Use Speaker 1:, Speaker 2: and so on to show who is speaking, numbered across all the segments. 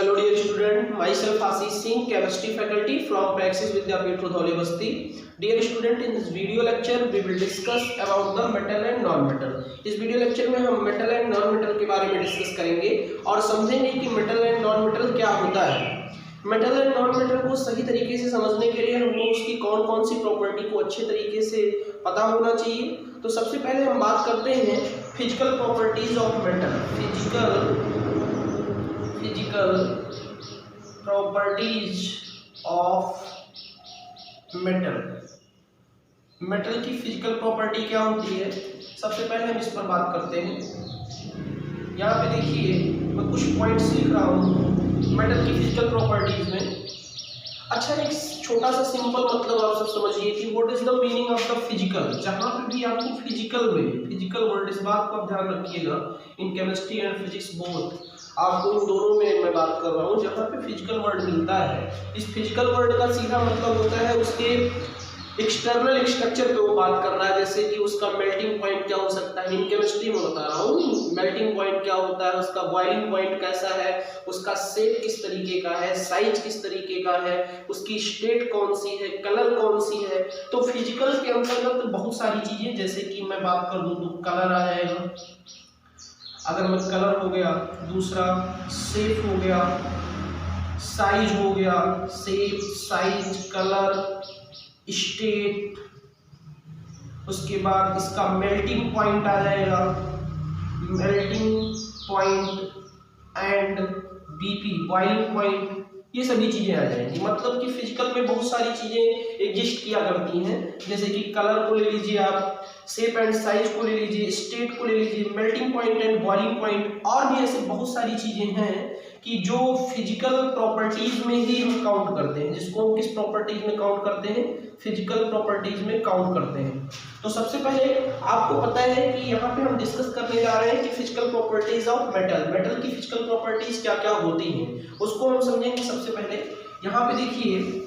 Speaker 1: Hello dear student, myself Ashish Singh, chemistry faculty from Praxis Vidyapith Rudholi Basti. Dear student, in this video lecture we will discuss about the metal and non-metal. इस video lecture में हम metal and non metal के बारे में discuss करेंगे और समझेंगे कि मेटल एंड नॉन मेटल क्या होता है। मेटल एंड नॉन मेटल को सही तरीके से समझने के लिए हमको उसकी कौन कौन सी प्रॉपर्टी को अच्छे तरीके से पता होना चाहिए। तो सबसे पहले हम बात करते हैं physical properties of metal. Physical properties of metal. Metal की फिजिकल प्रॉपर्टी क्या होती है, सबसे पहले हम इस पर बात करते हैं। यहाँ पे देखिए मैं कुछ पॉइंट्स लिख रहा हूँ मेटल की फिजिकल प्रॉपर्टीज में। अच्छा, एक छोटा सा सिंपल मतलब आप सब समझिए कि what is the meaning of the physical. जहाँ पे भी आपको फिजिकल में फिजिकल वर्ड, इस बात को आप ध्यान रखिएगा, in chemistry and physics both आपको इन दोनों में मैं बात कर रहा हूँ। जहाँ पे फिजिकल वर्ड मिलता है, इस फिजिकल वर्ड का सीधा मतलब होता है उसके एक्सटर्नल स्ट्रक्चर पे वो बात कर रहा है। जैसे कि उसका मेल्टिंग पॉइंट क्या हो सकता है, इन केमिस्ट्री में बता रहा हूँ मेल्टिंग पॉइंट क्या होता है, उसका बॉइलिंग पॉइंट कैसा है, उसका शेप किस तरीके का है, साइज किस तरीके का है, उसकी स्टेट कौन सी है, कलर कौन सी है। तो फिजिकल के अंतर्गत बहुत सारी चीजें, जैसे कि मैं बात कर दूँ तो कलर आ जाएगा, अगर मैं कलर हो गया, दूसरा शेप हो गया, साइज हो गया, शेप साइज कलर स्टेट, उसके बाद इसका मेल्टिंग पॉइंट आ जाएगा, melting point and BP boiling point, ये सभी चीजें आ जाएंगी। मतलब कि फिजिकल में बहुत सारी चीजें एग्जिस्ट किया करती हैं। जैसे कि कलर को ले लीजिए आप, शेप एंड साइज को ले लीजिए, स्टेट को ले लीजिए, melting point and boiling point, और भी ऐसे बहुत सारी चीजें हैं कि जो फिजिकल प्रॉपर्टीज में ही हम काउंट करते हैं, जिसको हम किस प्रॉपर्टीज में काउंट करते हैं, फिजिकल प्रॉपर्टीज में काउंट करते हैं। तो सबसे पहले आपको पता है कि यहाँ पे हम डिस्कस करने जा रहे हैं कि physical properties of metal. Metal की फिजिकल प्रॉपर्टीज क्या क्या होती हैं उसको हम समझेंगे। सबसे पहले यहाँ पे देखिए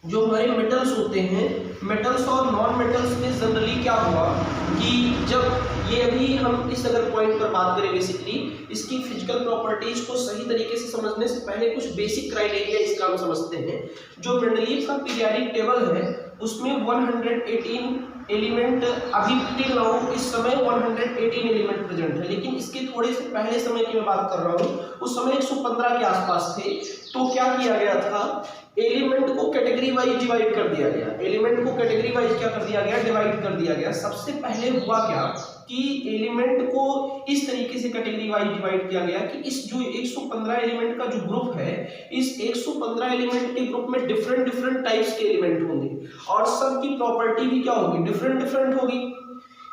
Speaker 1: जो हमारे मेटल्स होते हैं, मेटल्स और नॉन मेटल्स में जनरली क्या हुआ कि जब ये अभी हम इस अगर पॉइंट पर बात करें, बेसिकली इसकी फिजिकल प्रॉपर्टीज को सही तरीके से समझने से पहले कुछ बेसिक क्राइटेरिया इसका हम समझते हैं। जो मेंडलीव का पीरियोडिक टेबल है उसमें 118 एलिमेंट अभी टिल नाउ इस समय 118 एलिमेंट प्रेजेंट है, लेकिन इसके थोड़े से पहले समय की मैं बात कर रहा हूँ, उस समय 115 के आसपास थे। तो क्या किया गया था, एलिमेंट को कैटेगरी वाइज डिवाइड कर दिया गया। एलिमेंट को कैटेगरी वाइज क्या कर दिया गया, डिवाइड कर दिया गया। सबसे पहले हुआ क्या कि एलिमेंट को इस तरीके से कैटेगरी वाइज डिवाइड किया गया कि इस जो 115 एलिमेंट का जो ग्रुप है, इस 115 एलिमेंट के ग्रुप में डिफरेंट डिफरेंट टाइप्स के एलिमेंट होंगे और सबकी प्रॉपर्टी भी क्या होगी, डिफरेंट डिफरेंट होगी।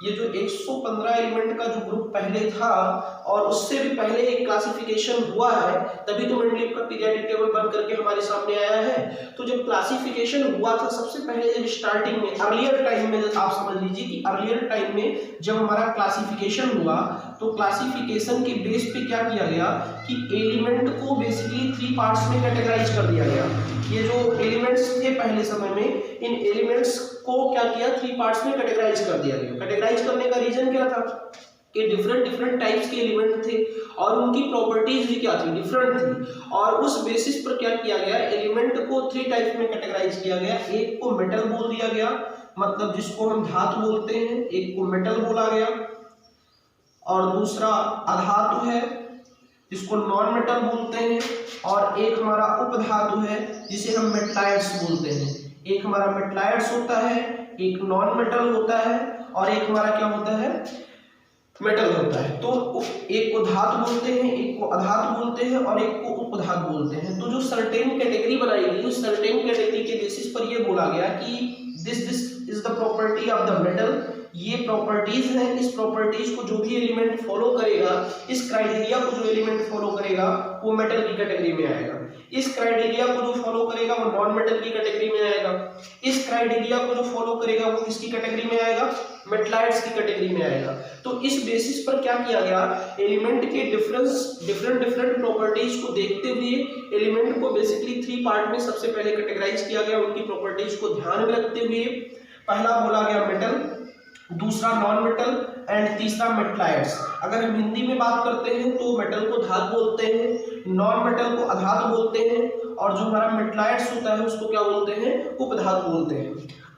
Speaker 1: ये जो 115 एलिमेंट का जो ग्रुप पहले था और उससे भी पहले एक क्लासिफिकेशन हुआ है, तभी तो मेंडलीव का पीरियोडिक टेबल बन करके हमारे सामने आया है। तो जब क्लासिफिकेशन हुआ था सबसे पहले, जब स्टार्टिंग में अर्लियर टाइम में, आप समझ लीजिए कि अर्लियर टाइम में जब हमारा क्लासिफिकेशन हुआ तो क्लासिफिकेशन के बेस पे क्या किया गया कि एलिमेंट को बेसिकली 3 पार्ट्स में कैटेगराइज कर दिया गया। ये जो एलिमेंट्स थे पहले समय में, इन एलिमेंट्स को क्या किया, 3 पार्ट्स में कैटेगराइज कर दिया गया। कैटेगराइज करने का रीजन क्या था कि डिफरेंट डिफरेंट टाइप्स के एलिमेंट थे और उनकी प्रॉपर्टीज भी क्या थी, डिफरेंट थी। और उस बेसिस पर क्या किया गया, एलिमेंट को 3 टाइप्स में कैटेगराइज किया गया। एक को मेटल बोल दिया गया, मतलब जिसको हम धातु बोलते हैं, एक को मेटल बोला गया, और दूसरा अधातु है जिसको नॉन मेटल बोलते हैं, और एक हमारा उपधातु है जिसे हम मेटलाइट्स बोलते हैं। एक हमारा मेटलाइट्स होता है, एक नॉन मेटल होता है, और एक हमारा क्या होता है, मेटल होता है। तो एक को धातु बोलते हैं, एक को अधातु बोलते हैं, और एक को उपधातु बोलते हैं। तो जो सर्टेन कैटेगरी बनाई गई, उस सर्टेन कैटेगरी के बेसिस पर यह बोला गया कि this is the property of the metal. ये प्रॉपर्टीज हैं, इस प्रॉपर्टीज को जो भी एलिमेंट फॉलो करेगा, इस क्राइटेरिया को जो एलिमेंट फॉलो करेगा वो मेटल की कैटेगरी में आएगा। इस क्राइटेरिया को जो फॉलो करेगा वो नॉन मेटल की कैटेगरी में आएगा। इस क्राइटेरिया को जो फॉलो करेगा वो किसकी कैटेगरी में आएगा, मेटलाइट्स की कैटेगरी में आएगा। तो इस बेसिस पर क्या किया गया, एलिमेंट के डिफरेंट डिफरेंट प्रॉपर्टीज को देखते हुए एलिमेंट को बेसिकली 3 पार्ट में सबसे पहले कैटेगराइज किया गया। उनकी प्रॉपर्टीज को ध्यान में रखते हुए पहला बोला गया मेटल, दूसरा नॉन मेटल, एंड तीसरा मेटलाइट्स। अगर हम हिंदी में बात करते हैं तो मेटल को धातु बोलते हैं, नॉन मेटल को अधातु बोलते हैं, और जो हमारा मेटलाइट्स होता है उसको क्या बोलते हैं, उपधातु बोलते हैं।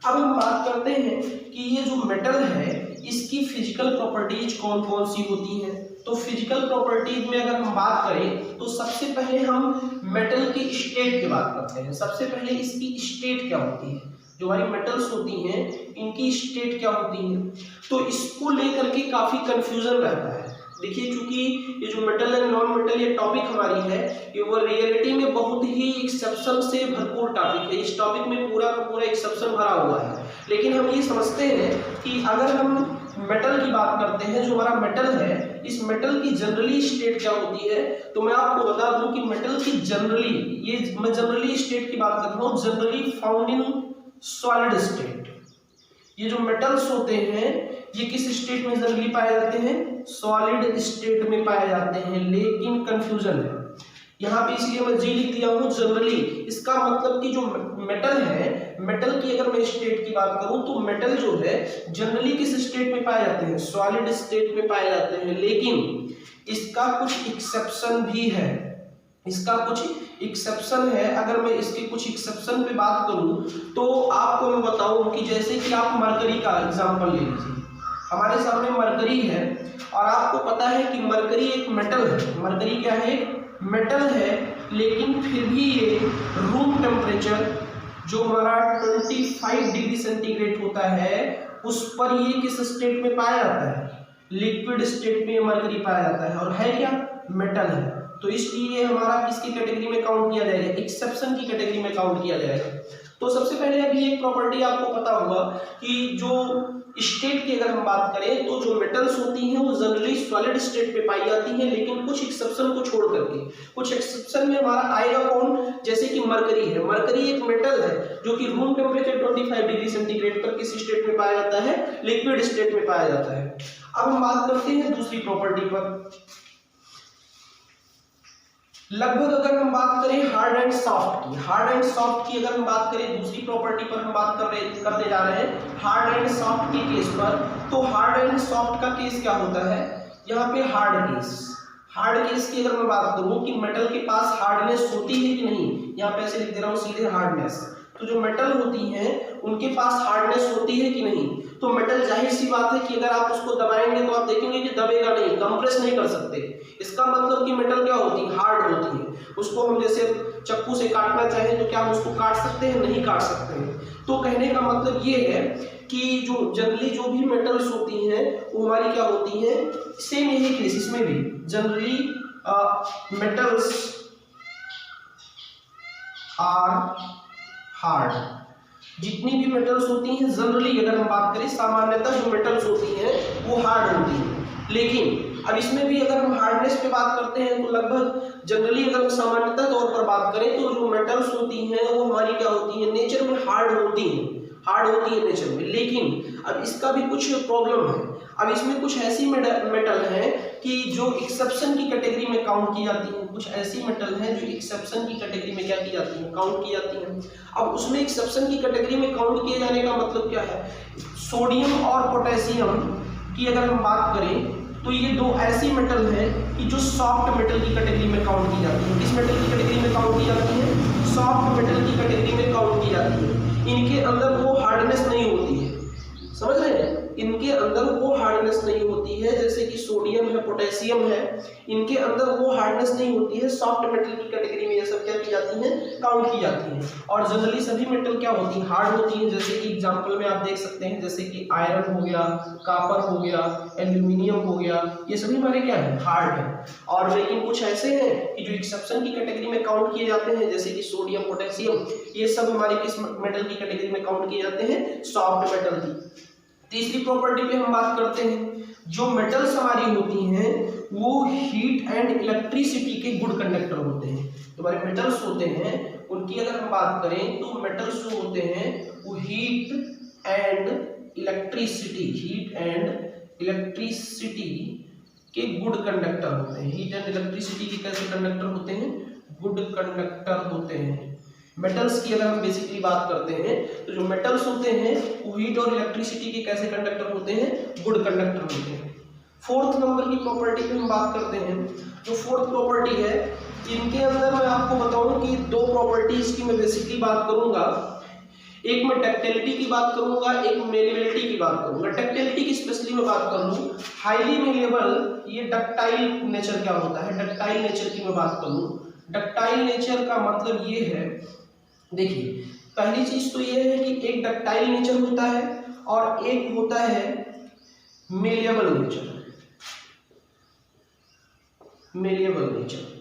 Speaker 1: अब हम बात करते हैं कि ये जो मेटल है इसकी फिजिकल प्रॉपर्टीज कौन कौन सी होती हैं। तो फिजिकल प्रॉपर्टीज में अगर हम बात करें तो सबसे पहले हम मेटल की स्टेट की बात करते हैं। सबसे पहले इसकी स्टेट क्या होती है, जो हमारी मेटल्स होती हैं इनकी स्टेट क्या होती है, तो इसको लेकर के काफ़ी कंफ्यूजन रहता है। देखिए, चूंकि ये जो मेटल एंड नॉन मेटल ये टॉपिक हमारी है, ये वो रियलिटी में बहुत ही एक्सेप्शन से भरपूर टॉपिक है। इस टॉपिक में पूरा का पूरा एक्सेप्शन भरा हुआ है। लेकिन हम ये समझते हैं कि अगर हम मेटल की बात करते हैं, जो हमारा मेटल है, इस मेटल की जनरली स्टेट क्या होती है, तो मैं आपको बता दूं कि मेटल की जनरली, ये मैं जनरली स्टेट की बात कर रहा हूँ, generally found in solid state. ये जो मेटल्स होते हैं ये किस स्टेट में जनरली पाए जाते हैं, सॉलिड स्टेट में पाए जाते हैं। लेकिन कंफ्यूजन है यहाँ पे, इसलिए मैं जी लिख दिया हूँ जनरली। इसका मतलब कि जो मेटल है, मेटल की अगर मैं स्टेट की बात करूं तो मेटल जो है जनरली किस स्टेट में पाए जाते हैं, सॉलिड स्टेट में पाए जाते हैं। लेकिन इसका कुछ एक्सेप्शन भी है, इसका कुछ एक्सेप्शन है। अगर मैं इसके कुछ एक्सेप्शन पे बात करूं तो आपको मैं बताऊं कि जैसे कि आप मरकरी का एग्जांपल ले लीजिए। हमारे सामने मरकरी है और आपको पता है कि मरकरी एक मेटल है। मरकरी क्या है, मेटल है, लेकिन फिर भी ये रूम टेम्परेचर जो हमारा 25 डिग्री सेंटीग्रेड होता है उस पर ये किस स्टेट में पाया जाता है, लिक्विड स्टेट में मरकरी पाया जाता है, और है क्या, मेटल है। तो इसलिए हमारा किसकी कैटेगरी में काउंट किया जाएगा, एक्सेप्शन की कैटेगरी में काउंट किया जाएगा। तो सबसे पहले अभी एक प्रॉपर्टी आपको पता होगा कि जो स्टेट की अगर हम बात करें तो जो मेटल्स होती हैं वो जनरली सॉलिड स्टेट पे पाई जाती हैं, लेकिन कुछ एक्सेप्शन को छोड़ करके। कुछ एक्सेप्शन में हमारा आएगा कौन, जैसे कि मरकरी है। मरकरी एक मेटल है जो कि रूम टेम्परेचर 25 डिग्री सेंटीग्रेड पर किस स्टेट में पाया जाता है, लिक्विड स्टेट में पाया जाता है। अब हम बात करते हैं दूसरी प्रॉपर्टी पर। लगभग अगर हम बात करें हार्ड एंड सॉफ्ट की, हार्ड एंड सॉफ्ट की अगर हम बात करें, दूसरी प्रॉपर्टी पर हम बात करते जा रहे हैं हार्ड एंड सॉफ्ट के केस पर। तो हार्ड एंड सॉफ्ट का केस क्या होता है, यहाँ पे हार्ड केस, हार्ड केस की अगर मैं बात करूं कि मेटल के पास हार्डनेस होती है कि नहीं, यहाँ पे ऐसे लिख दे रहा हूँ सीधे हार्डनेस। तो जो मेटल होती हैं उनके पास हार्डनेस होती है कि नहीं, तो मेटल जाहिर सी बात है कि अगर आप उसको दबाएंगे तो आप देखेंगे कि दबेगा नहीं, कंप्रेस नहीं कर सकते। इसका मतलब कि मेटल क्या होती है, हार्ड होती है। उसको हम जैसे चाकू से काटना चाहें तो क्या हम उसको काट सकते हैं, नहीं काट सकते हैं। तो कहने का मतलब ये है कि जो जनरली जो भी मेटल्स होती हैं वो हमारी क्या होती हैं, सेम यही केस इसमें भी जनरली मेटल्स आर हार्ड। जितनी भी मेटल्स होती हैं जनरली अगर हम बात करें, सामान्यतः जो मेटल्स होती हैं वो हार्ड होती हैं। लेकिन अब इसमें भी अगर हम हार्डनेस पे बात करते हैं तो लगभग जनरली अगर हम सामान्यतः तौर पर बात करें तो जो मेटल्स होती हैं वो हमारी क्या होती हैं, नेचर में हार्ड होती हैं, हार्ड होती है नेचर में। लेकिन अब इसका भी कुछ प्रॉब्लम है। अब इसमें कुछ ऐसी मेटल हैं कि जो एक्सेप्शन की कैटेगरी में काउंट की जाती हैं, कुछ ऐसी मेटल हैं जो एक्सेप्शन की कैटेगरी में क्या की जाती हैं, काउंट की जाती हैं। अब उसमें एक्सेप्शन की कैटेगरी में काउंट किए जाने का मतलब क्या है, सोडियम और पोटेशियम की अगर हम बात करें तो ये दो ऐसी मेटल हैं कि जो सॉफ्ट मेटल की कैटेगरी में काउंट की जाती है। किस मेटल की कैटेगरी में काउंट की जाती है, सॉफ्ट मेटल की कैटेगरी में काउंट की जाती है। इनके अंदर वो हार्डनेस नहीं होती है, समझ रहे हैं, इनके अंदर वो हार्डनेस नहीं होती है, जैसे कि सोडियम है, पोटेशियम है, इनके अंदर वो हार्डनेस नहीं होती है। सॉफ्ट मेटल की कैटेगरी में ये सब क्या की जाती हैं, काउंट की जाती हैं। और जनरली सभी मेटल क्या होती हैं, हार्ड होती हैं। जैसे कि एग्जांपल में आप देख सकते हैं, जैसे कि आयरन हो गया, कापर हो गया, एल्यूमिनियम हो गया, ये सभी हमारे क्या है, हार्ड है। और लेकिन कुछ ऐसे हैं कि जो एक्सेप्शन की कैटेगरी में काउंट किए जाते हैं, जैसे कि सोडियम, पोटेशियम, ये सब हमारे किस मेटल की कैटेगरी में काउंट किए जाते हैं, सॉफ्ट मेटल की। तीसरी प्रॉपर्टी पे हम बात करते हैं, जो मेटल्स हमारी होती हैं वो हीट एंड इलेक्ट्रिसिटी के गुड कंडक्टर होते हैं। तो हमारे मेटल्स होते हैं उनकी अगर हम बात करें तो मेटल्स जो होते हैं वो heat and electricity, heat and electricity के गुड कंडक्टर होते हैं। हीट एंड इलेक्ट्रिसिटी के कैसे कंडक्टर होते हैं, गुड कंडक्टर होते हैं। मेटल्स की अगर हम बेसिकली बात करते हैं तो जो मेटल्स होते हैं वो हीट और इलेक्ट्रिसिटी के कैसे कंडक्टर होते हैं, गुड कंडक्टर होते हैं। फोर्थ नंबर की प्रॉपर्टी पे हम बात करते हैं। जो फोर्थ प्रॉपर्टी है, इनके अंदर मैं आपको बताऊं कि दो प्रॉपर्टीज की मैं बेसिकली बात करूंगा। एक मैं डक्टिलिटी की बात करूंगा, एक मेलेबिलिटी की बात करूंगा। डक्टिलिटी की स्पेशली मैं बात कर लूं, हाईली मेलेबल, ये डक्टाइल नेचर क्या होता है, डक्टाइल नेचर की मैं बात करूं। डक्टाइल नेचर का मतलब ये है, देखिए पहली चीज तो ये है कि एक डक्टाइल नेचर होता है और एक होता है मेलेबल नेचर। मेलेबल नेचर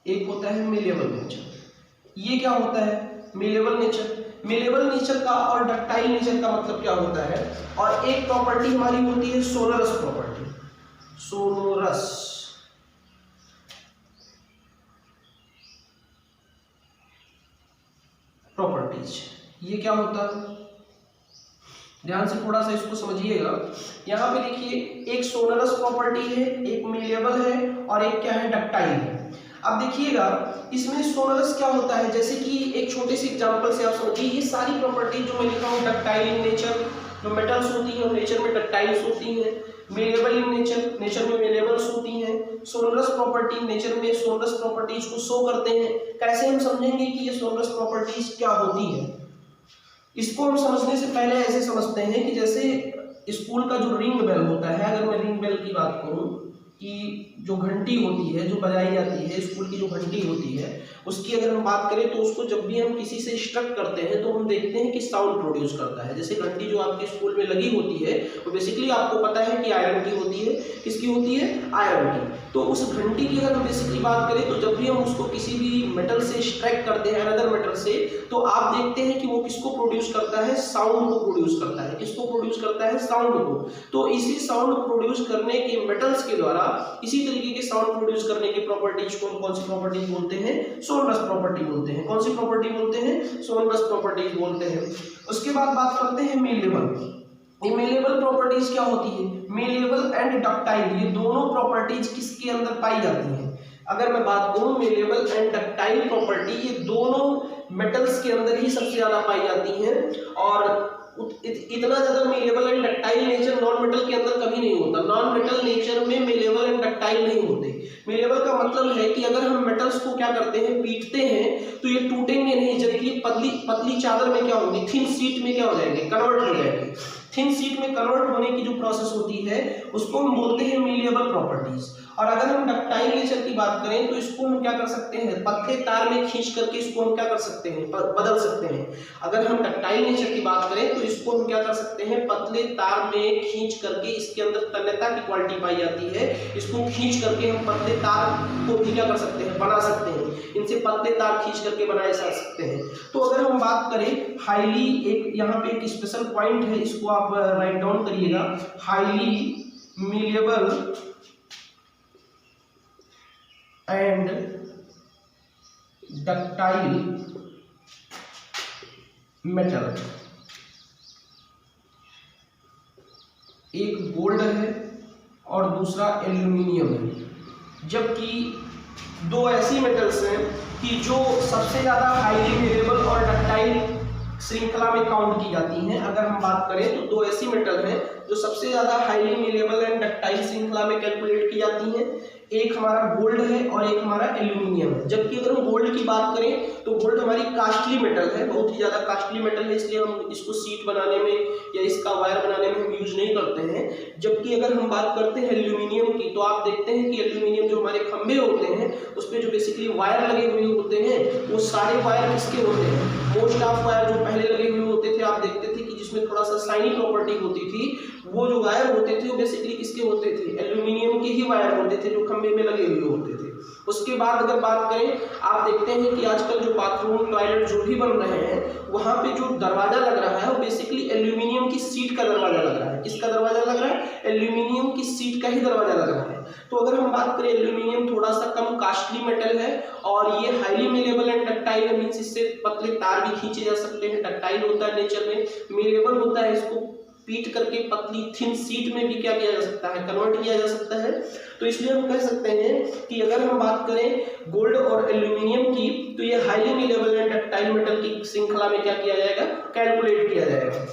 Speaker 1: एक होता है मेलेबल नेचर। ये क्या होता है मेलेबल नेचर? मेलेबल नेचर का और डक्टाइल नेचर का मतलब क्या होता है? और एक प्रॉपर्टी हमारी होती है सोनरस प्रॉपर्टी। सोनरस प्रॉपर्टीज, ये क्या होता है? ध्यान से थोड़ा सा इसको समझिएगा। यहाँ पे देखिए एक सोनरस प्रॉपर्टी है, एक मेलेबल है और एक क्या है, डक्टाइल है। अब देखिएगा इसमें सोनरस क्या होता है, जैसे कि एक छोटे से एग्जांपल से आप समझिए, ये सारी प्रॉपर्टी जो मैं लिखा हूँ डक्टाइल इन नेचर, जो मेटल्स होती हैं नेचर में डक्टाइल्स होती हैं, मेलेबल इन नेचर, नेचर में मेलेबल्स होती हैं, सोनरस प्रॉपर्टी नेचर में सोनरस प्रॉपर्टीज को शो करते हैं। कैसे हम समझेंगे कि ये सोनरस प्रॉपर्टीज क्या होती है? इसको हम समझने से पहले ऐसे समझते हैं कि जैसे स्कूल का जो रिंग बेल होता है, अगर मैं रिंग बेल की बात करूं कि जो घंटी होती है जो बजाई जाती है, स्कूल की जो घंटी होती है उसकी अगर हम बात करें तो उसको जब भी हम किसी से इंस्ट्रक्ट करते हैं तो हम देखते हैं कि साउंड प्रोड्यूस करता है। जैसे घंटी जो आपके स्कूल में लगी होती है वो बेसिकली आपको पता है कि आयरन की होती है। किसकी होती है? आयरन की। तो उस घंटी की अगर हम बेसिकली बात करें तो जब भी हम उसको किसी भी मेटल से स्ट्राइक करते हैं अनदर मेटल से, तो आप देखते हैं कि वो किसको प्रोड्यूस करता है? साउंड को प्रोड्यूस करता है। किसको प्रोड्यूस करता है? साउंड को। तो इसी साउंड प्रोड्यूस करने के मेटल्स के द्वारा इसी तरीके के साउंड प्रोड्यूस करने की प्रॉपर्टीज को कौन सी प्रॉपर्टीज बोलते हैं? सोनरस प्रॉपर्टी बोलते हैं। कौन सी प्रॉपर्टी बोलते हैं? सोनरस प्रॉपर्टीज बोलते हैं। उसके बाद बात करते हैं मेलेबल। मेलेबल प्रॉपर्टीज क्या होती है? मेलेबल एंड डक्टाइल, ये दोनों प्रॉपर्टीज किसके अंदर पाई जाती हैं? अगर मैं बात करूं मेलेबल एंड डक्टाइल प्रॉपर्टी, ये दोनों मेटल्स के अंदर ही सबसे ज्यादा पाई जाती हैं। और इतना ज्यादा malleable and ductile nature non metal के अंदर कभी नहीं होता। नॉन मेटल नेचर में मेलेबल एंड डक्टाइल नहीं होते। मेलेबल का मतलब है कि अगर हम मेटल्स को क्या करते हैं, पीटते हैं, तो ये टूटेंगे नहीं, जबकि पतली पतली चादर में क्या होंगे, थिन शीट में क्या हो जाएंगे, कन्वर्ट हो जाएंगे। थिन शीट में कन्वर्ट होने की जो प्रोसेस होती है उसको हम बोलते हैं मेलेबल प्रॉपर्टीज। और अगर हम डक्टाइल नेचर की बात करें तो इसको हम क्या कर सकते हैं, पतले तार में खींच करके इसको हम क्या कर सकते हैं, बदल सकते हैं। अगर हम डक्टाइल नेचर की बात करें तो इसको हम क्या कर सकते हैं, पतले तार में खींच करके, इसके अंदर तन्यता की क्वालिटी पाई जाती है, इसको खींच करके हम पतले तार को भी क्या कर सकते हैं, बना सकते हैं। इनसे पतले तार खींच करके बनाए जा सकते हैं। तो अगर हम बात करें हाईली, एक यहाँ पे एक स्पेशल पॉइंट है, इसको आप राइट डाउन करिएगा, highly malleable and ductile metal, एक गोल्ड है और दूसरा एल्यूमिनियम है। जबकि दो ऐसी मेटल्स हैं कि जो सबसे ज्यादा हाईली मेलेबल और डक्टाइल श्रृंखला में काउंट की जाती हैं। अगर हम बात करें तो दो ऐसी मेटल हैं जो सबसे ज्यादा हाईली मेलेबल एंड डक्टाइल श्रृंखला में कैलकुलेट की जाती हैं। एक हमारा गोल्ड है और एक हमारा एल्यूमिनियम है। जबकि अगर हम गोल्ड की बात करें तो गोल्ड हमारी कास्टली मेटल है, बहुत ही ज्यादा कास्टली मेटल है, इसलिए हम इसको सीट बनाने में या इसका वायर बनाने में हम यूज नहीं करते हैं। जबकि अगर हम बात करते हैं एल्यूमिनियम की, तो आप देखते हैं कि एल्यूमिनियम जो हमारे खंभे होते हैं उस पर जो बेसिकली वायर लगे हुए होते हैं वो सारे वायर किसके होते हैं, मोस्ट ऑफ वायर जो पहले लगे हुए होते थे आप देखते थे कि जिसमें थोड़ा सा शाइनी प्रॉपर्टी होती थी, वो जो वायर होते थे वो बेसिकली किसके होते थे, एल्यूमिनियम के ही वायर होते थे जो खंभे में लगे हुए होते थे। उसके बाद अगर बात करें, आप देखते हैं कि आजकल जो बाथरूम टॉयलेट जो भी बन रहे हैं वहां पे जो दरवाजा लग रहा है वो बेसिकली एल्यूमिनियम की सीट का दरवाजा लग रहा है। किसका दरवाजा लग रहा है? एल्यूमिनियम की सीट का ही दरवाजा लग रहा है। तो अगर हम बात करें, एल्यूमिनियम थोड़ा सा कम कास्टली मेटल है और ये highly malleable and ductile means इससे पतले तार भी खींचे जा सकते हैं। डक्टाइल होता है नेचर में, मेलेबल होता है, इसको पीट करके पतली थिन शीट में भी क्या किया जा सकता है, कन्वर्ट किया जा सकता है। तो इसलिए हम कह सकते हैं कि अगर हम बात करें गोल्ड और एल्यूमिनियम की, तो ये highly malleable and ductile metal की श्रृंखला में क्या किया जाएगा, कैलकुलेट किया जाएगा।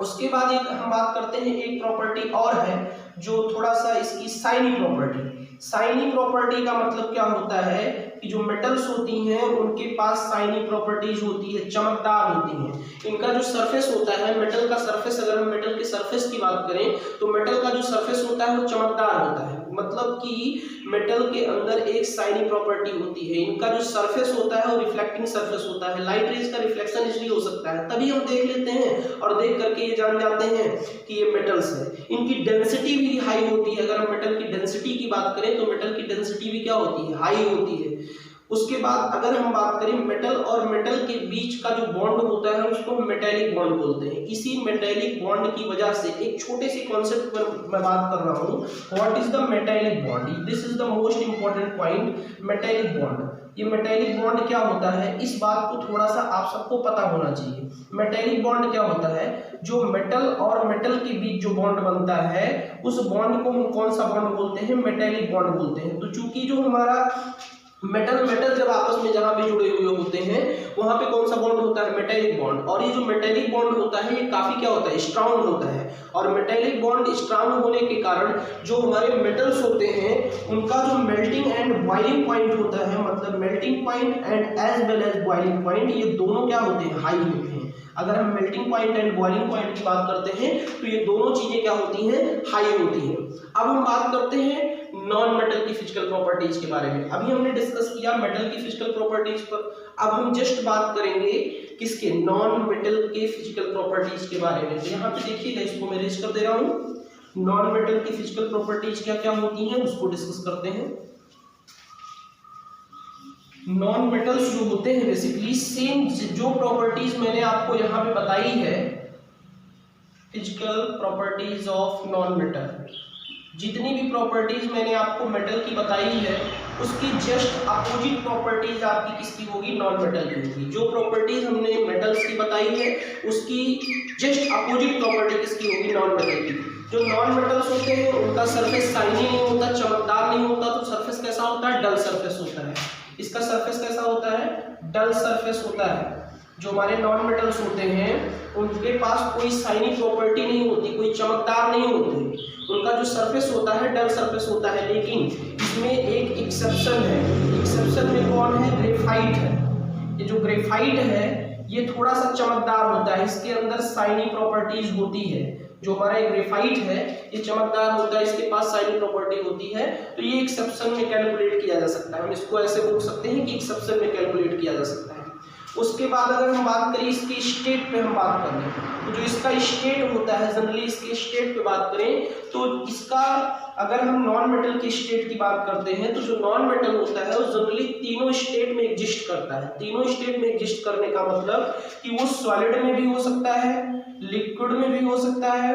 Speaker 1: उसके बाद एक हम बात करते हैं, एक प्रॉपर्टी और है जो थोड़ा सा इसकी शाइनी प्रॉपर्टी। शाइनी प्रॉपर्टी का मतलब क्या होता है कि जो मेटल्स होती हैं उनके पास शाइनी प्रॉपर्टीज होती है, चमकदार होती हैं। इनका जो सरफेस होता है, मेटल का सरफेस, अगर हम मेटल के सरफेस की बात करें तो मेटल का जो सरफेस होता है वो चमकदार होता है, मतलब कि मेटल के अंदर एक शाइनी प्रॉपर्टी होती है। इनका जो सरफेस होता है वो रिफ्लेक्टिंग सरफेस होता है, लाइट रेज का रिफ्लेक्शन इसलिए हो सकता है, तभी हम देख लेते हैं और देख करके ये जान जाते हैं कि ये मेटल्स है। इनकी डेंसिटी भी हाई होती है। अगर हम मेटल की डेंसिटी की बात करें तो मेटल की डेंसिटी भी क्या होती है, हाई होती है। उसके बाद अगर हम बात करें मेटल और मेटल के बीच का जो बॉन्ड होता है उसको हम मेटेलिक बॉन्ड बोलते हैं। इसी मेटेलिक बॉन्ड की वजह से एक छोटे से कॉन्सेप्ट पर मैं बात कर रहा हूँ, what is the metallic bond, this is the most important point, metallic bond. ये मेटेलिक बॉन्ड क्या होता है, इस बात को थोड़ा सा आप सबको पता होना चाहिए। मेटेलिक बॉन्ड क्या होता है, जो मेटल और मेटल के बीच जो बॉन्ड बनता है उस बॉन्ड को हम कौन सा बॉन्ड बोलते हैं, मेटेलिक बॉन्ड बोलते हैं। तो चूंकि जो हमारा मेटल जब आपस में जहां पे जुड़े हुए होते हैं वहां पे कौन सा बॉन्ड होता है, मेटेलिक बॉन्ड। और ये जो मेटेलिक बॉन्ड होता है ये काफी क्या होता है, स्ट्रांग होता है। और मेटेलिक बॉन्ड स्ट्रांग होने के कारण जो हमारे मेटल्स होते हैं उनका जो मेल्टिंग एंड बॉइलिंग पॉइंट होता है, मतलब melting point and as well as boiling point, ये दोनों क्या होते हैं, हाई होते हैं। अगर हम melting point and boiling point की बात करते हैं तो ये दोनों चीजें क्या होती हैं, हाई होती हैं। अब हम बात करते हैं नॉन मेटल की फिजिकल प्रॉपर्टीज के बारे में। अभी हमने डिस्कस किया मेटल की फिजिकल प्रॉपर्टीज पर, अब हम जस्ट बात करेंगे किसके, नॉन मेटल के फिजिकल प्रॉपर्टीज के बारे में। तो यहाँ पे देखिएगा, इसको मैं रेज कर दे रहा हूँ। नॉन मेटल की फिजिकल प्रॉपर्टीज क्या क्या होती हैं उसको डिस्कस करते हैं। नॉन मेटल्स जो होते हैं बेसिकली सेम जो प्रॉपर्टीज मैंने आपको यहाँ पे बताई है, physical properties of non metal, जितनी भी प्रॉपर्टीज मैंने आपको मेटल की बताई है उसकी जस्ट अपोजिट प्रॉपर्टीज आपकी किसकी होगी, नॉन मेटल की होगी। जो प्रॉपर्टीज हमने मेटल्स की बताई है उसकी जस्ट अपोजिट प्रॉपर्टी किसकी होगी, नॉन मेटल की। जो नॉन मेटल्स होते हैं उनका सरफेस शाइनी नहीं होता, चमकदार नहीं होता, तो सरफेस कैसा होता है, डल सरफेस होता है। इसका सरफेस कैसा होता है, डल सरफेस होता है। जो हमारे नॉन मेटल्स होते हैं उनके पास कोई शाइनी प्रॉपर्टी नहीं होती, कोई चमकदार नहीं होती, उनका जो सरफेस होता है डल सरफेस होता है। लेकिन इसमें एक एक्सेप्शन है, एक्सेप्शन में कौन है, ग्रेफाइट है। ये जो ग्रेफाइट है ये थोड़ा सा चमकदार होता है, इसके अंदर शाइनी प्रॉपर्टीज होती है। जो हमारा ग्रेफाइट है ये चमकदार होता है, इसके पास शाइनी प्रॉपर्टी होती है, तो ये एक्सेप्शन में कैलकुलेट किया जा सकता है। हम इसको ऐसे बोल सकते हैं कि एक्सेप्शन में कैलकुलेट किया जा सकता है। उसके बाद अगर हम बात करें इसके स्टेट पे हम बात कर लें, तो जो इसका स्टेट होता है, जनरली इसके स्टेट पे बात करें तो इसका, अगर हम नॉन मेटल के स्टेट की बात करते हैं तो जो नॉन मेटल होता है वो जनरली तीनों स्टेट में एग्जिस्ट करता है। तीनों स्टेट में एग्जिस्ट करने का मतलब कि वो सॉलिड में भी हो सकता है, लिक्विड में भी हो सकता है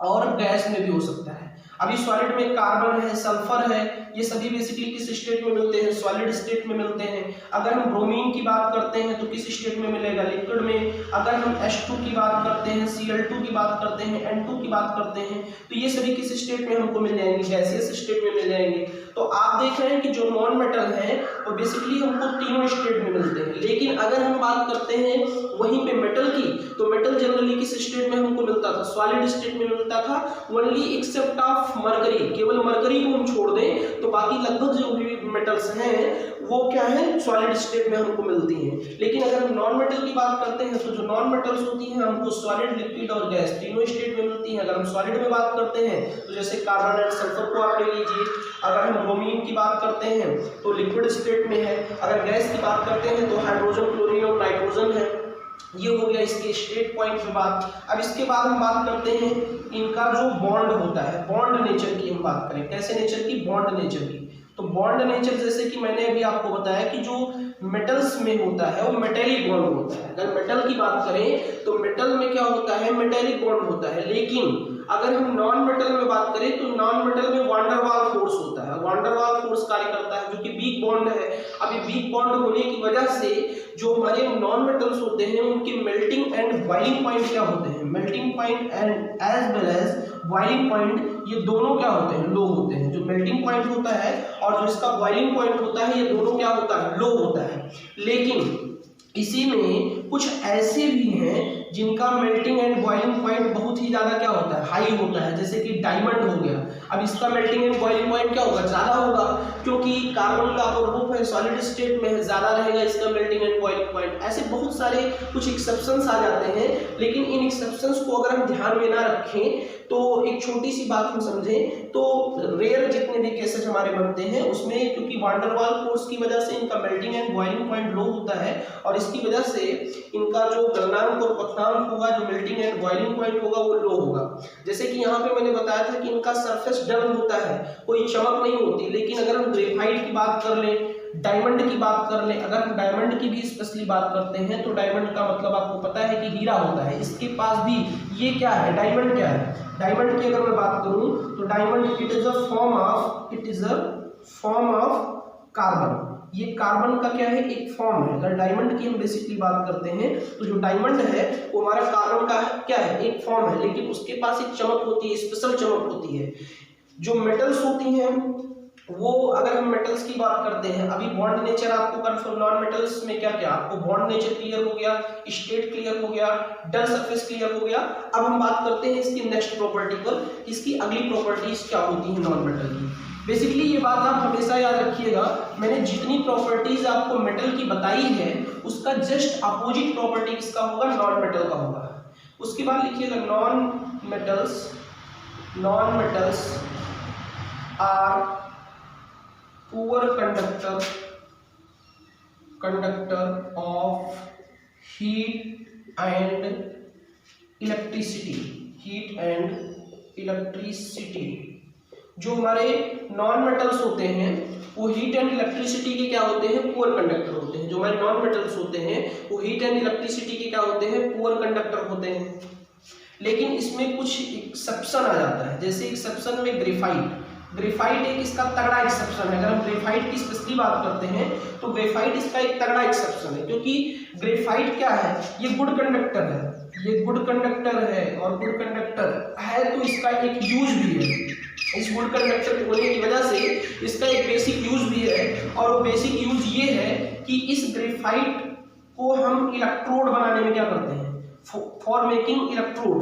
Speaker 1: और गैस में भी हो सकता है। अभी सॉलिड में कार्बन है, सल्फर है, ये सभी बेसिकली किस स्टेट में मिलते हैं, सॉलिड स्टेट में मिलते हैं। अगर हम ब्रोमीन की बात करते हैं तो किस स्टेट में मिलेगा, लिक्विड में। अगर हम H2 की बात करते हैं, Cl2 की बात करते हैं, N2 की बात करते हैं, तो ये सभी किस स्टेट में हमको मिल जाएंगे, गैसियस स्टेट में मिल जाएंगे। तो आप देख रहे हैं कि जो नॉन मेटल है वो बेसिकली हमको तीनों स्टेट में मिलते हैं। लेकिन अगर हम बात करते हैं वहीं पे मेटल की, तो मेटल जनरली किस स्टेट में हमको मिलता था, सॉलिड स्टेट में मिलता था, ओनली एक्सेप्ट ऑफ मरकरी। केवल मरकरी को हम छोड़ दें तो बाकी लगभग जो भी मेटल्स हैं वो क्या है, सॉलिड स्टेट में हमको मिलती हैं। लेकिन अगर हम नॉन मेटल की बात करते हैं तो जो नॉन मेटल्स होती हैं हमको सॉलिड, लिक्विड और गैस तीनों स्टेट में मिलती हैं। अगर हम सॉलिड में बात करते हैं तो जैसे कार्बन एंड सल्फर को आप ले लीजिए। अगर हम ब्रोमीन की बात करते हैं तो लिक्विड स्टेट में है। अगर गैस की बात करते हैं तो हाइड्रोजन, क्लोरीन और नाइट्रोजन है। ये हो गया इसके स्टेट पॉइंट पे बात। अब इसके बाद हम बात करते हैं इनका जो बॉन्ड होता है, बॉन्ड नेचर की हम बात करें। कैसे नेचर की, बॉन्ड नेचर की। तो बॉन्ड नेचर जैसे कि मैंने अभी आपको बताया कि जो मेटल्स में होता है वो मेटेलिक बॉन्ड होता है। अगर मेटल की बात करें तो मेटल में क्या होता है, मेटेलिक बॉन्ड होता है। लेकिन अगर हम नॉन मेटल में बात करें तो नॉन मेटल में वांडरवाल फोर्स होता है। वांडरवाल फोर्स कार्य करता है जो कि वीक बॉन्ड है। अभी वीक बॉन्ड होने की वजह से जो हमारे नॉन मेटल्स होते हैं उनके मेल्टिंग एंड बॉइलिंग पॉइंट क्या होते हैं, melting point and as well as boiling point, ये दोनों क्या होते हैं, लो होते हैं। जो मेल्टिंग पॉइंट होता है और जो इसका बॉइलिंग पॉइंट होता है, ये दोनों क्या होता है, लो होता है। लेकिन इसी में कुछ ऐसे भी हैं जिनका मेल्टिंग एंड बॉइलिंग पॉइंट बहुत ही ज्यादा क्या होता है, हाई होता है, जैसे कि डायमंड हो गया। अब इसका मेल्टिंग एंड बॉइलिंग पॉइंट क्या होगा, ज्यादा होगा, क्योंकि कार्बन का जो रूप है सॉलिड स्टेट में ज्यादा रहेगा इसका मेल्टिंग एंड बॉइलिंग पॉइंट। ऐसे बहुत सारे कुछ एक्सेप्शंस आ जाते हैं, लेकिन इन एक्सेप्शंस को अगर हम ध्यान में ना रखें तो एक छोटी सी बात हम समझें तो रेयर जितने भी केसेस हमारे बनते हैं उसमें, क्योंकि वान डेर वाल्स फोर्स की वजह से इनका मेल्टिंग एंड बॉइलिंग पॉइंट लो होता है और इसकी वजह से इनका जो गलनांक और क्वथनांक होगा, जो मेल्टिंग एंड बॉइलिंग पॉइंट होगा, वो लो होगा। जैसे कि यहाँ पे मैंने बताया था कि इनका सरफेस डल होता है, कोई चमक नहीं होती। लेकिन अगर हम ग्रेफाइट की बात कर लें, डायमंड की बात कर लें, अगर हम डायमंड की भी स्पेशली बात करते हैं तो डायमंड का मतलब आपको पता है कि हीरा होता है। इसके पास भी ये क्या है, डायमंड क्या है, डायमंड की अगर मैं बात करूं तो diamond it is a form of carbon. ये कार्बन का क्या है, एक फॉर्म है। अगर डायमंड की हम बेसिकली बात करते हैं तो जो डायमंड है वो हमारा कार्बन का क्या है, एक फॉर्म है, लेकिन उसके पास एक चमक होती है, स्पेशल चमक होती है। जो मेटल्स होती हैं वो, अगर हम मेटल्स की बात करते हैं, अभी बॉन्ड नेचर आपको कंफर्म, नॉन मेटल्स में क्या क्या आपको बॉन्ड नेचर क्लियर हो गया, स्टेट क्लियर हो गया, डल सरफेस क्लियर हो गया। अब हम बात करते हैं इसकी नेक्स्ट प्रॉपर्टी पर, इसकी अगली प्रॉपर्टीज क्या होती है नॉन मेटल की। बेसिकली ये बात आप हमेशा याद रखिएगा, मैंने जितनी प्रॉपर्टीज आपको मेटल की बताई है उसका जस्ट अपोजिट प्रॉपर्टी किसका होगा, नॉन मेटल का होगा। उसके बाद लिखिएगा non metals are poor conductor of heat and electricity. जो हमारे नॉन मेटल्स होते हैं वो हीट एंड इलेक्ट्रिसिटी के क्या होते हैं, पुअर कंडक्टर होते हैं। जो हमारे नॉन मेटल्स होते हैं वो हीट एंड इलेक्ट्रिसिटी के क्या होते हैं, पुअर कंडक्टर होते हैं। लेकिन इसमें कुछ एक्सेप्शन आ जाता है, जैसे एक्सेप्शन में ग्रेफाइट एक इसका तगड़ा एक्सेप्शन है। अगर हम ग्रेफाइट की स्पेशली बात करते हैं तो ग्रेफाइट इसका एक तगड़ा एक्सेप्शन है, क्योंकि ग्रेफाइट क्या है, ये गुड कंडक्टर है, और गुड कंडक्टर है तो इसका एक यूज भी है। इस गुड कंडक्टर होने की वजह से इसका एक बेसिक यूज भी है, और वो बेसिक यूज ये है कि इस ग्रेफाइट को हम इलेक्ट्रोड बनाने में क्या करते हैं, for making electrode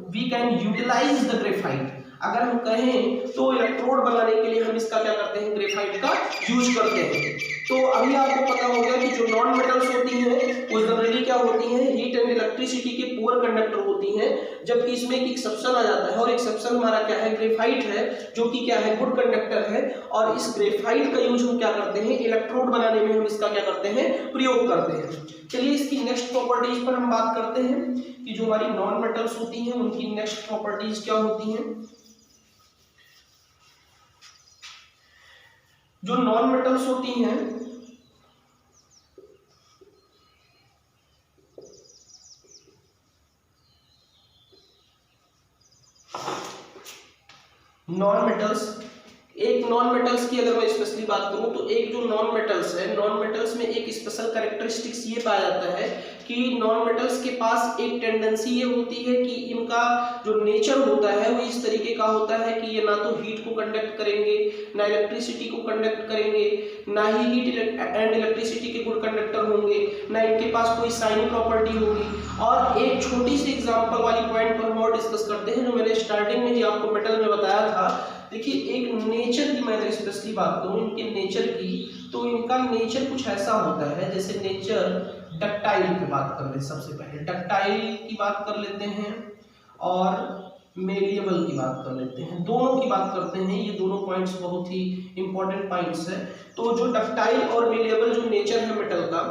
Speaker 1: we can utilize the graphite. अगर हम कहें तो इलेक्ट्रोड बनाने के लिए हम इसका क्या करते हैं, ग्रेफाइट का यूज करते हैं। तो अभी आपको पता हो गया कि जो नॉन मेटल्स होती हैं वो जनरली क्या होती हैं, हीट एंड इलेक्ट्रिसिटी के पुअर कंडक्टर होती हैं, जबकि इसमें एक एक्सेप्शन आ जाता है, और एक्सेप्शन हमारा क्या है, ग्रेफाइट है, जो कि क्या है, गुड कंडक्टर है। और इस ग्रेफाइट का यूज हम क्या करते हैं, इलेक्ट्रोड बनाने में हम इसका क्या करते हैं, प्रयोग करते हैं। चलिए इसकी नेक्स्ट प्रॉपर्टीज पर हम बात करते हैं कि जो हमारी नॉन मेटल्स होती हैं उनकी नेक्स्ट प्रॉपर्टीज क्या होती हैं। जो नॉन मेटल्स होती हैं नॉन मेटल्स की अगर मैं स्पेशली बात करूं तो एक जो नॉन मेटल्स है, नॉन मेटल्स में एक स्पेशल कैरेक्टरिस्टिक्स ये पाया जाता है कि नॉन मेटल्स के पास एक टेंडेंसी ये होती है कि इनका जो नेचर होता है वो इस तरीके का होता है कि ये ना तो हीट को कंडक्ट करेंगे, ना इलेक्ट्रिसिटी को कंडक्ट करेंगे, ना ही हीट एंड इलेक्ट्रिसिटी के गुड कंडक्टर होंगे, ना इनके पास कोई साइन प्रॉपर्टी होगी। और एक छोटी सी एग्जांपल वाली पॉइंट पर हम और डिस्कस करते हैं, जो मैंने स्टार्टिंग में ही आपको मेटल में बताया था। देखिए एक नेचर की मैं स्पेशली बात करूं इनके नेचर की, तो इनका नेचर कुछ ऐसा होता है, जैसे नेचर डक्टाइल की बात कर ले, सबसे पहले डक्टाइल की बात कर लेते हैं और मेलिएबल की बात कर लेते हैं, दोनों की बात करते हैं। ये दोनों पॉइंट्स बहुत ही इंपॉर्टेंट पॉइंट्स है। तो जो डक्टाइल और मेलिएबल जो नेचर है मेटल का,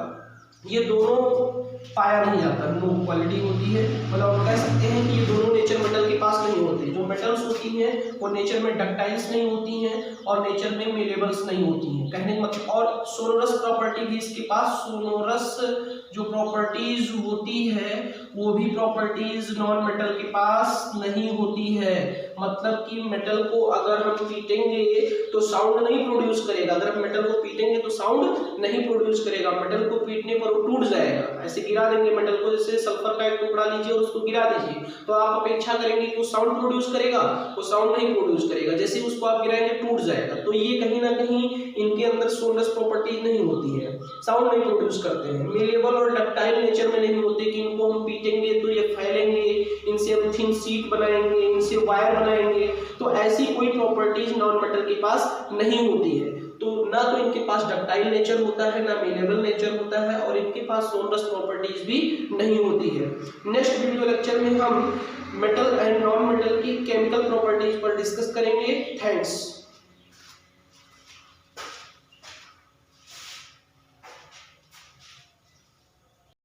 Speaker 1: ये दोनों पाया नहीं जाता, नो क्वालिटी होती है, मतलब हम कह सकते हैं कि ये दोनों नेचर मेटल के पास नहीं होते। जो मेटल्स होती हैं वो नेचर में डक्टाइल्स नहीं होती हैं और नेचर में मेलेबल्स नहीं होती हैं, कहने का मतलब। और सोनोरस प्रॉपर्टी भी इसके पास, सोनोरस जो प्रॉपर्टीज होती है वो भी प्रॉपर्टीज नॉन मेटल के पास नहीं होती है। मतलब कि मेटल को अगर हम पीटेंगे तो साउंड नहीं प्रोड्यूस करेगा। अगर हम मेटल को पीटेंगे तो साउंड नहीं प्रोड्यूस करेगा, मेटल को पीटने पर वो टूट जाएगा। ऐसे गिरा देंगे मेटल को, जैसे सल्फर का एक टुकड़ा लीजिए और उसको गिरा दीजिए, तो आप अपेक्षा करेंगे कि वो साउंड प्रोड्यूस करेगा, वो साउंड नहीं प्रोड्यूस करेगा। जैसे उसको आप गिराएंगे टूट जाएगा। तो ये कहीं ना कहीं इनके अंदर सोनरस प्रॉपर्टीज नहीं होती है, साउंड नहीं प्रोड्यूस करते हैं। मेलेबल और डक्टाइल नेचर में नहीं होते कि इनको हम पीटेंगे तो ये फैलेंगे, इनसे हम थिन शीट बनाएंगे, इनसे वायर बनाएंगे। तो ऐसी कोई प्रॉपर्टीज नॉन मेटल के पास नहीं होती है। तो ना तो इनके पास डक्टाइल नेचर होता है, ना मेलेबल नेचर होता है, और इनके पास सोनरस प्रॉपर्टीज भी नहीं होती है। नेक्स्ट वीडियो लेक्चर में हम मेटल एंड नॉन मेटल की केमिकल प्रॉपर्टीज पर डिस्कस करेंगे। थैंक्स।